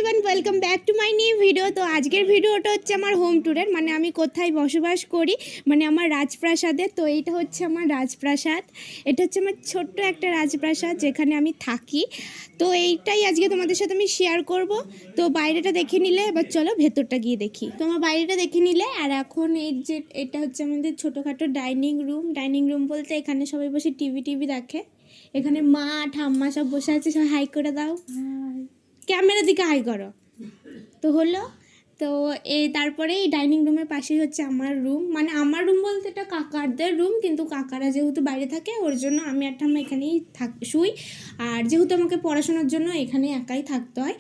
Everyone, welcome back to my new video. তো আজকের ভিডিওটা হচ্ছে আমার হোম ট্যুরের, মানে আমি কোথায় বসবাস করি, মানে আমার রাজপ্রাসাদে। তো এইটা হচ্ছে আমার রাজপ্রাসাদ, এটা হচ্ছে আমার ছোট্ট একটা রাজপ্রাসাদ যেখানে আমি থাকি। তো এইটাই আজকে তোমাদের সাথে আমি শেয়ার করব। তো বাইরেটা দেখে নিলে, এবার চলো ভেতরটা গিয়ে দেখি। তোমার বাইরেটা দেখে নিলে, আর এখন এই যে এটা হচ্ছে আমাদের ছোটোখাটো ডাইনিং রুম বলতে এখানে সবাই বসে টিভি দেখে। এখানে মা ঠাম্মা সব বসে আছে, সব হাই করে দাও, ক্যামেরার দিকে হাই করো। তো হলো, তো তারপরে এই ডাইনিং রুমের পাশেই হচ্ছে আমার রুম, মানে আমার রুম বলতে এটা কাকারদের রুম, কিন্তু কাকারা যেহেতু বাইরে থাকে ওর জন্য আমি আর ঠাম্মা এখানেই শুই। আর যেহেতু আমাকে পড়াশোনার জন্য এখানে একাই থাকতে হয়।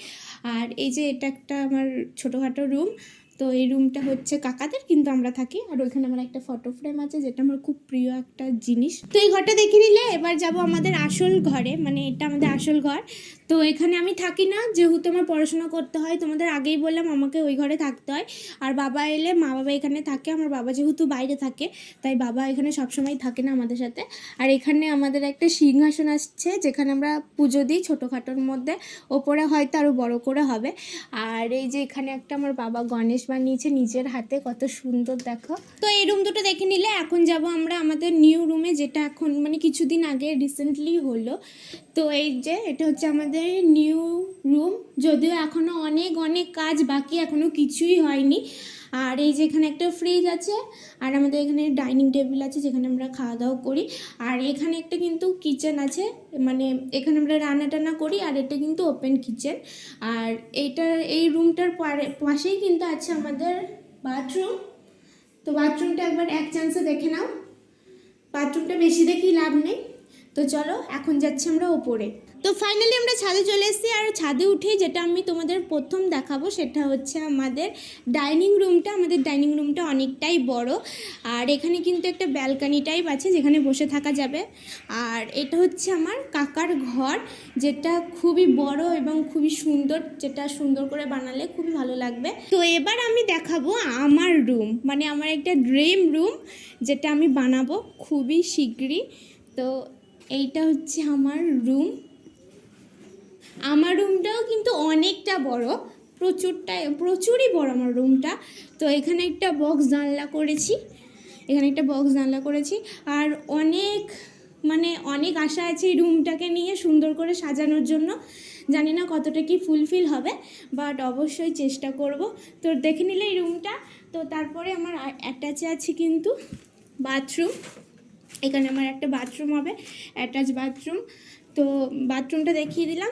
আর এই যে এটা একটা আমার ছোটোখাটো রুম। তো এই রুমটা হচ্ছে কাকাদের, কিন্তু আমরা থাকি। আর ওইখানে আমার একটা ফটো ফ্রেম আছে, যেটা আমার খুব প্রিয় একটা জিনিস। তো এই ঘরটা দেখে নিলে, এবার যাব আমাদের আসল ঘরে, মানে এটা আমাদের আসল ঘর। তো এখানে আমি থাকি না, যেহেতু আমার পড়াশোনা করতে হয়। তোমাদের আগেই বললাম আমাকে ওই ঘরে থাকতে হয়। আর বাবা এলে মা বাবা এখানে থাকে। আমার বাবা যেহেতু বাইরে থাকে, তাই বাবা এখানে সবসময় থাকে না আমাদের সাথে। আর এখানে আমাদের একটা সিংহাসন আসছে, যেখানে আমরা পুজো দিই ছোটোখাটোর মধ্যে। ওপরে হয়তো আরও বড় করে হবে। আর এই যে এখানে একটা আমার বাবা গণেশ বানিয়েছে নিজের হাতে, কত সুন্দর দেখো। তো এই রুম দুটো দেখে নিলে, এখন যাব আমরা আমাদের নিউ রুমে, যেটা এখন মানে কিছুদিন আগে রিসেন্টলি হলো। তো এই যে এটা হচ্ছে আমাদের নিউ রুম, যদিও এখনও অনেক কাজ বাকি, এখনও কিছুই হয়নি। আর এই যে এখানে একটা ফ্রিজ আছে, আর আমাদের এখানে ডাইনিং টেবিল আছে যেখানে আমরা খাওয়া দাওয়া করি। আর এখানে একটা কিন্তু কিচেন আছে, মানে এখানে আমরা রান্না টান্না করি। আর এটা কিন্তু ওপেন কিচেন। আর এই রুমটার পাশেই কিন্তু আছে আমাদের বাথরুম। তো বাথরুমটা একবার এক চান্সে দেখে নাও, বাথরুমটা বেশি দেখি লাভ নেই। তো চলো এখন যাচ্ছি আমরা ওপরে। তো ফাইনালি আমরা ছাদে চলে এসেছি। আর ছাদে উঠেই যেটা আমি তোমাদের প্রথম দেখাবো সেটা হচ্ছে আমাদের ডাইনিং রুমটা। আমাদের ডাইনিং রুমটা অনেকটাই বড়। আর এখানে কিন্তু একটা ব্যালকানি টাইপ আছে যেখানে বসে থাকা যাবে। আর এটা হচ্ছে আমার কাকার ঘর, যেটা খুবই বড় এবং খুবই সুন্দর, যেটা সুন্দর করে বানালে খুবই ভালো লাগবে। তো এবার আমি দেখাবো আমার রুম, মানে আমার একটা ড্রিম রুম, যেটা আমি বানাবো খুবই শীঘ্রই। তো এইটা হচ্ছে আমার রুম। আমার রুমটাও কিন্তু অনেকটা বড়, প্রচুরই বড় আমার রুমটা। তো এখানে একটা বক্স জানলা করেছি, আর অনেক আশা আছে এই রুমটাকে নিয়ে সুন্দর করে সাজানোর জন্য। জানি না কতটা কি ফুলফিল হবে, বাট অবশ্যই চেষ্টা করব। তো দেখে নিলে এই রুমটা। তো তারপরে আমার অ্যাটাচে আছে কিন্তু বাথরুম। এখানে আমার একটা বাথরুম হবে, অ্যাটাচ বাথরুম। তো বাথরুমটা দেখিয়ে দিলাম,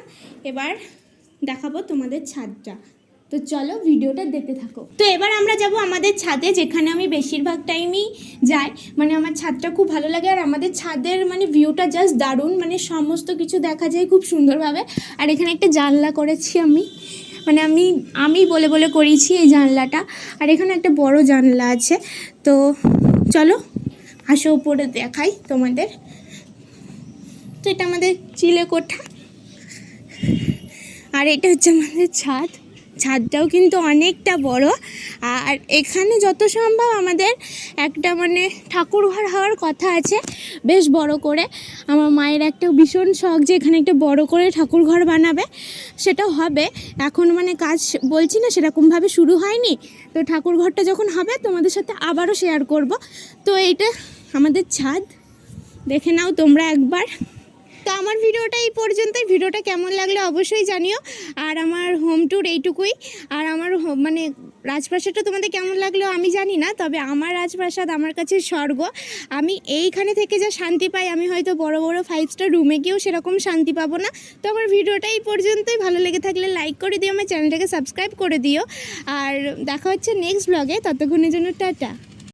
এবার দেখাবো তোমাদের ছাদটা। তো চলো ভিডিওটা দেখতে থাকো। তো এবার আমরা যাব আমাদের ছাদে, যেখানে আমি বেশিরভাগ টাইমই যাই। মানে আমার ছাদটা খুব ভালো লাগে, আর আমাদের ছাদের মানে ভিউটা জাস্ট দারুণ, মানে সমস্ত কিছু দেখা যায় খুব সুন্দরভাবে। আর এখানে একটা জানলা করেছি মানে আমি বলে করিয়েছি এই জানলাটা। আর এখানে একটা বড় জানলা আছে। তো চলো আসো উপরে দেখাই তোমাদের। তো এটা আমাদের চিলে কোঠা, আর এটা হচ্ছে আমাদের ছাদটাও কিন্তু অনেকটা বড়। আর এখানে যত সম্ভব আমাদের একটা মানে ঠাকুর ঘর হওয়ার কথা আছে, বেশ বড় করে। আমার মায়ের একটা ভীষণ শখ যে এখানে একটা বড় করে ঠাকুর ঘর বানাবে, সেটা হবে। এখন মানে কাজ বলছি না সেরকমভাবে শুরু হয়নি। তো ঠাকুর ঘরটা যখন হবে তোমাদের সাথে আবারও শেয়ার করব। তো এইটা আমাদের ছাদ, দেখে নাও তোমরা একবার। তো আমার ভিডিওটা এই পর্যন্তই। ভিডিওটা কেমন লাগলো অবশ্যই জানিও। আর আমার হোম ট্যুর এইটুকুই। আর আমার মানে রাজপ্রাসাদটা তোমাদের কেমন লাগলো আমি জানি না, তবে আমার রাজপ্রাসাদ আমার কাছে স্বর্গ। আমি এইখানে থেকে যা শান্তি পাই, আমি হয়তো বড় 5 স্টার রুমে গিয়েও সেরকম শান্তি পাবো না। তো আমার ভিডিওটা এই পর্যন্তই। ভালো লেগে থাকলে লাইক করে দিও, আমার চ্যানেলটাকে সাবস্ক্রাইব করে দিও। আর দেখা হচ্ছে নেক্সট ব্লগে, ততক্ষণের জন্য টাটা।